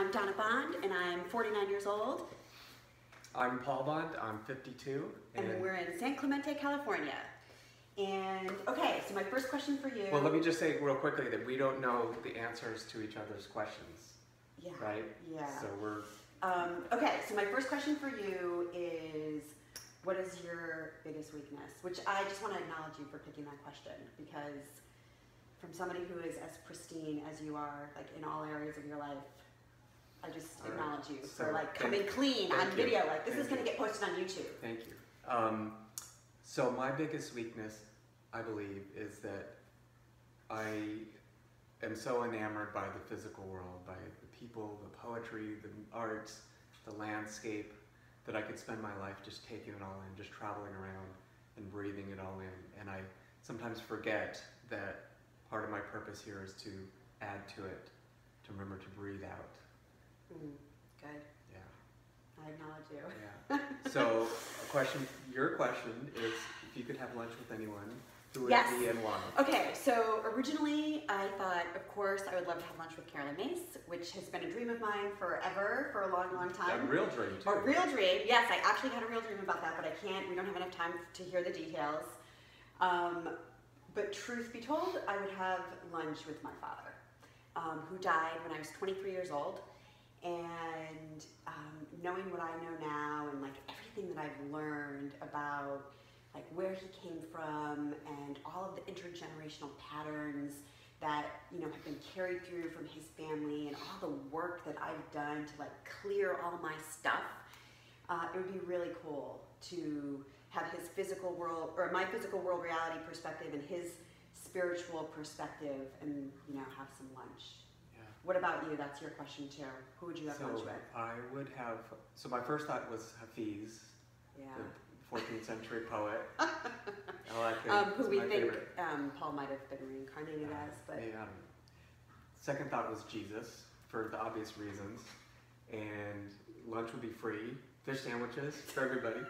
I'm Donna Bond, and I'm 49 years old. I'm Paul Bond, I'm 52. And we're in San Clemente, California. And, okay, so my first question for you... Well, let me just say real quickly that we don't know the answers to each other's questions. Yeah. Right? Yeah. So we're... okay, so my first question for you is, what is your biggest weakness? Which I just want to acknowledge you for picking that question, because from somebody who is as pristine as you are, like in all areas of your life, I just acknowledge you for like coming clean on video. Like this is going to get posted on YouTube. Thank you. So my biggest weakness, I believe, is that I am so enamored by the physical world, by the people, the poetry, the arts, the landscape, that I could spend my life just taking it all in, just traveling around and breathing it all in. And I sometimes forget that part of my purpose here is to add to it, to remember to breathe out. Good. Yeah. I acknowledge you. Yeah. So, your question is, if you could have lunch with anyone, who would it be and why? Okay, so originally I thought, of course, I would love to have lunch with Carolyn Mace, which has been a dream of mine forever, for a long, long time. A real dream, too. A real dream, yes. I actually had a real dream about that, but we don't have enough time to hear the details. But truth be told, I would have lunch with my father, who died when I was 23 years old. And knowing what I know now and like everything that I've learned about like where he came from and all of the intergenerational patterns that, you know, have been carried through from his family and all the work that I've done to like clear all my stuff, it would be really cool to have his physical world, or my physical world reality perspective and his spiritual perspective, and, you know, have some lunch. What about you? That's your question too. Who would you have lunch with? I would have, so my first thought was Hafiz, the 14th century poet. Who we think Paul might have been reincarnated as. But I don't know. Second thought was Jesus, for the obvious reasons. And lunch would be free, fish sandwiches for everybody.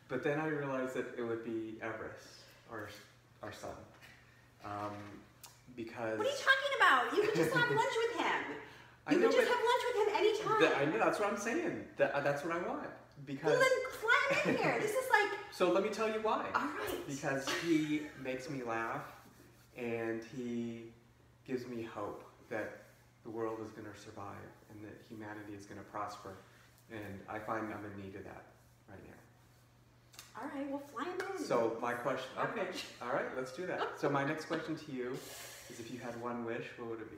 But then I realized that it would be Everest, our son. Because... What are you talking about? You could just have lunch with him. You could just have lunch with him anytime. I know, that's what I'm saying. That's what I want. Because... Well, then fly him in here. This is like... So let me tell you why. All right. Because he makes me laugh, and he gives me hope that the world is going to survive, and that humanity is going to prosper. And I find I'm in need of that right now. All right, well, fly him in. So my question... Okay, all right, let's do that. So my next question to you is, if you had one wish, what would it be?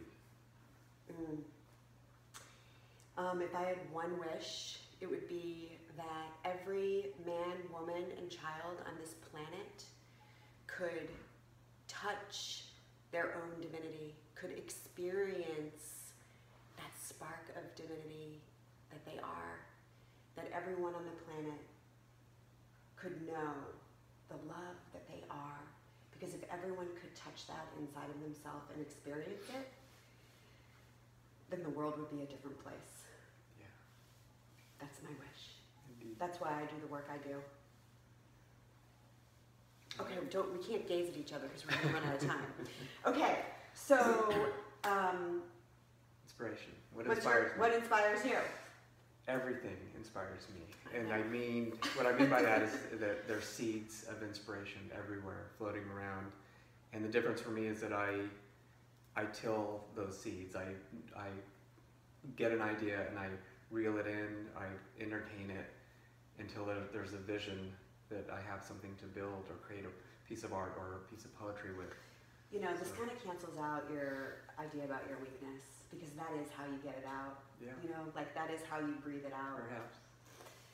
If I had one wish, it would be that every man, woman, and child on this planet could touch their own divinity, could experience that spark of divinity that they are, that everyone on the planet could know the love that they are. Because if everyone could touch that inside of themselves and experience it, then the world would be a different place. Yeah. That's my wish. Indeed. That's why I do the work I do. Okay, we can't gaze at each other because we're going to run out of time. Okay, so... inspiration. What inspires me? What inspires you? Everything inspires me. And what I mean by that is that there's seeds of inspiration everywhere floating around. And the difference for me is that I till those seeds. I get an idea and I reel it in, I entertain it until there's a vision that I have something to build or create a piece of art or a piece of poetry with. You know, this kind of cancels out your idea about your weakness, because that is how you get it out. Yeah. You know, like that is how you breathe it out. Perhaps.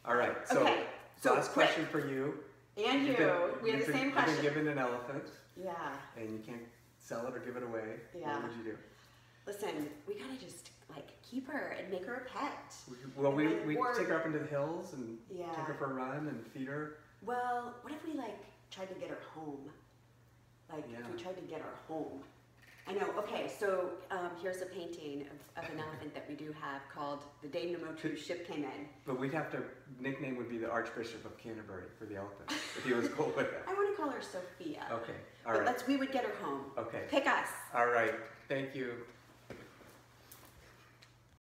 All right. So, okay. So last question for you. And you. We have the same question. You've been given an elephant. Yeah. And you can't sell it or give it away. Yeah. What would you do? Listen, we gotta just like keep her and make her a pet. We take her up into the hills and take her for a run and feed her. Well, what if we like tried to get her home? Like if we tried to get her home. I know. Okay, so here's a painting of an elephant that we do have called The Day Nomotu's Ship Came In. But we'd have to, nickname would be the Archbishop of Canterbury for the elephant, if he was cool with it. I want to call her Sophia. Okay, all right. But we would get her home. Okay. Pick us. All right, thank you.